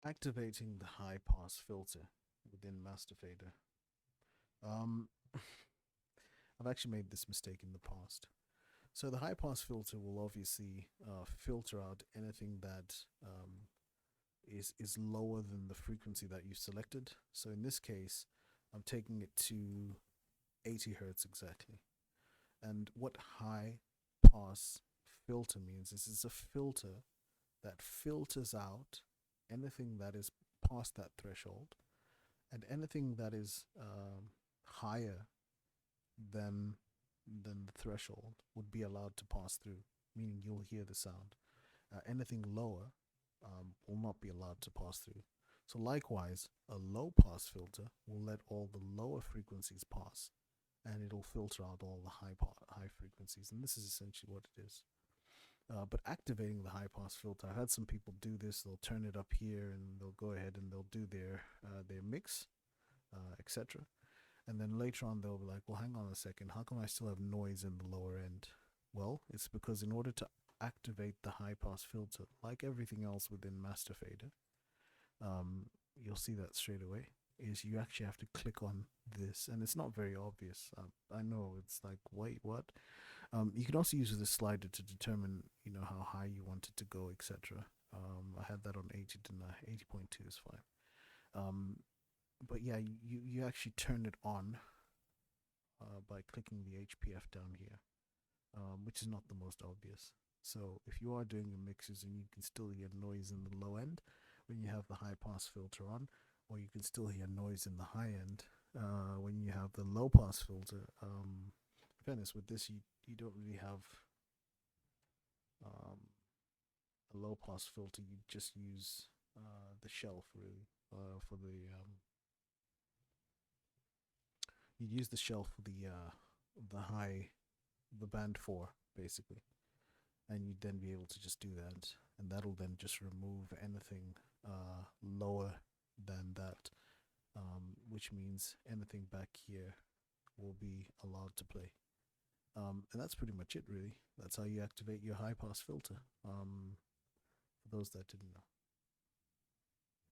Activating the high pass filter within Master Fader. Um, I've actually made this mistake in the past. So the high pass filter will obviously filter out anything that is lower than the frequency that you selected. So in this case, I'm taking it to 80 hertz exactly. And what high pass filter means is it's a filter that filters out anything that is past that threshold, and anything that is higher than than the threshold would be allowed to pass through, meaning you'll hear the sound. Anything lower will not be allowed to pass through. So likewise, a low pass filter will let all the lower frequencies pass, and it'll filter out all the high frequencies. And this is essentially what it is. But activating the high pass filter, I've had some people do this. They'll turn it up here, and they'll go ahead and they'll do their mix, etc. And then later on, they'll be like, "Well, hang on a second. How come I still have noise in the lower end?" Well, it's because in order to activate the high pass filter, like everything else within Master Fader, you'll see that straight away. Is you actually have to click on this, and it's not very obvious. I know it's like, wait, what? You can also use the slider to determine, how high you want it to go, etc. I had that on 80 to 80.2 is fine. Um, but yeah, you actually turn it on by clicking the HPF down here, which is not the most obvious. So if you are doing your mixes and you can still hear noise in the low end when you have the high pass filter on, or you can still hear noise in the high end when you have the low pass filter. In fairness, with this, you don't really have um, a low pass filter. You just use the shelf really for you use the shelf for the band four basically, and you'd then be able to just do that, and that'll then just remove anything lower than that, which means anything back here will be allowed to play. And that's pretty much it, really. That's how you activate your high pass filter. For those that didn't know.